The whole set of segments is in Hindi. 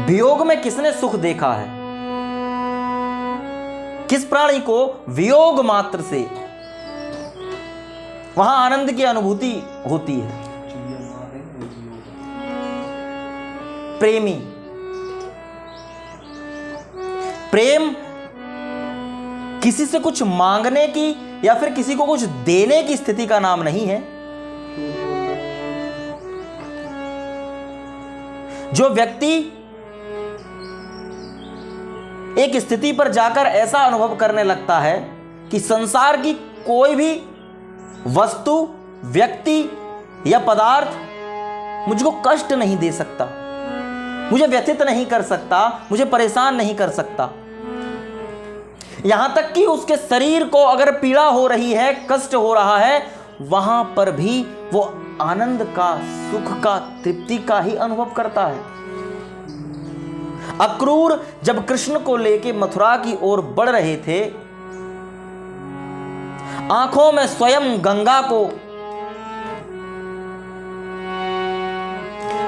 वियोग में किसने सुख देखा है? किस प्राणी को वियोग मात्र से वहां आनंद की अनुभूति होती है? प्रेमी। प्रेम किसी से कुछ मांगने की या फिर किसी को कुछ देने की स्थिति का नाम नहीं है। जो व्यक्ति एक स्थिति पर जाकर ऐसा अनुभव करने लगता है कि संसार की कोई भी वस्तु, व्यक्ति या पदार्थ मुझको कष्ट नहीं दे सकता, मुझे व्यथित नहीं कर सकता, मुझे परेशान नहीं कर सकता, यहां तक कि उसके शरीर को अगर पीड़ा हो रही है, कष्ट हो रहा है, वहां पर भी वो आनंद का, सुख का, तृप्ति का ही अनुभव करता है। अक्रूर जब कृष्ण को लेके मथुरा की ओर बढ़ रहे थे, आंखों में स्वयं गंगा को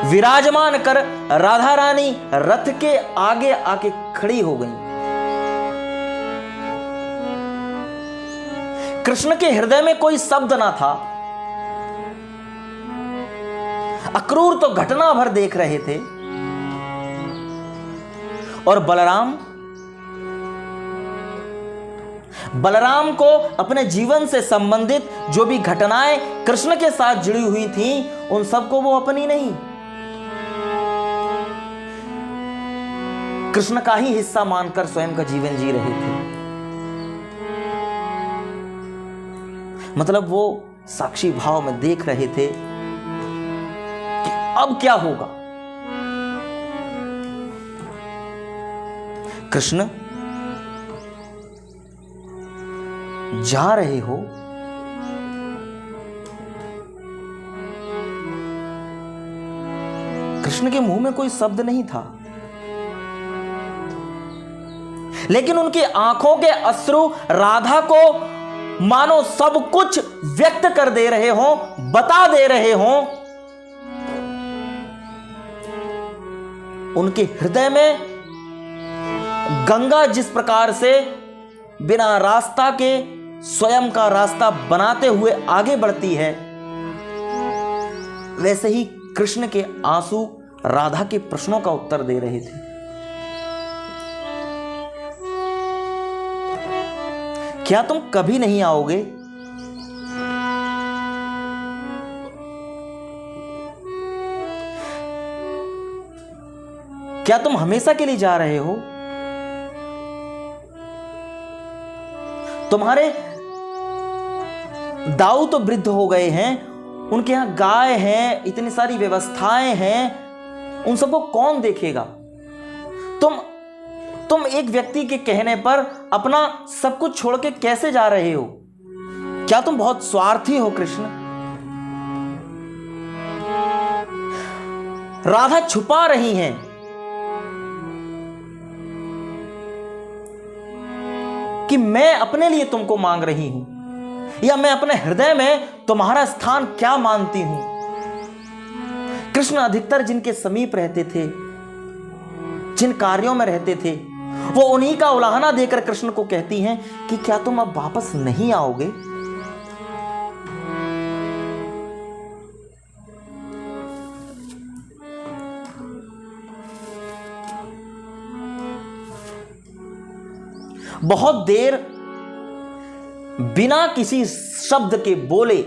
विराजमान कर राधा रानी रथ के आगे आके खड़ी हो गई। कृष्ण के हृदय में कोई शब्द ना था। अक्रूर तो घटना भर देख रहे थे और बलराम को अपने जीवन से संबंधित जो भी घटनाएं कृष्ण के साथ जुड़ी हुई थीं, उन सबको वो अपनी नहीं, कृष्ण का ही हिस्सा मानकर स्वयं का जीवन जी रहे थे। मतलब वो साक्षी भाव में देख रहे थे कि अब क्या होगा। कृष्ण जा रहे हो, कृष्ण के मुंह में कोई शब्द नहीं था, लेकिन उनकी आंखों के अश्रु राधा को मानो सब कुछ व्यक्त कर दे रहे हो, बता दे रहे हो। उनके हृदय में गंगा जिस प्रकार से बिना रास्ता के स्वयं का रास्ता बनाते हुए आगे बढ़ती है, वैसे ही कृष्ण के आंसू राधा के प्रश्नों का उत्तर दे रहे थे। क्या तुम कभी नहीं आओगे? क्या तुम हमेशा के लिए जा रहे हो? तुम्हारे दाऊ तो वृद्ध हो गए हैं, उनके यहां गाय हैं, इतनी सारी व्यवस्थाएं हैं, उन सबको कौन देखेगा? तुम एक व्यक्ति के कहने पर अपना सब कुछ छोड़ के कैसे जा रहे हो? क्या तुम बहुत स्वार्थी हो कृष्ण? राधा छुपा रही हैं कि मैं अपने लिए तुमको मांग रही हूं, या मैं अपने हृदय में तुम्हारा स्थान क्या मानती हूं। कृष्ण अधिकतर जिनके समीप रहते थे, जिन कार्यों में रहते थे, वो उन्हीं का उलाहना देकर कृष्ण को कहती हैं कि क्या तुम अब वापस नहीं आओगे? बहुत देर बिना किसी शब्द के बोले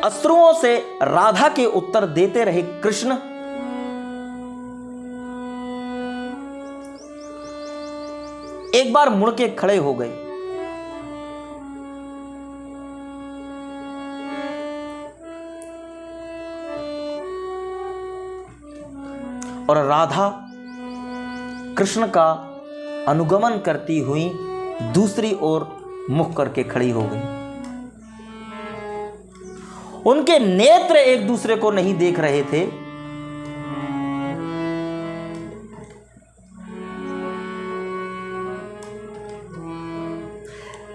अश्रुओं से राधा के उत्तर देते रहे कृष्ण। एक बार मुड़ के खड़े हो गए। और राधा कृष्ण का अनुगमन करती हुई दूसरी ओर मुख करके खड़ी हो गई। उनके नेत्र एक दूसरे को नहीं देख रहे थे,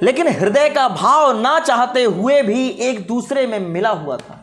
लेकिन हृदय का भाव ना चाहते हुए भी एक दूसरे में मिला हुआ था।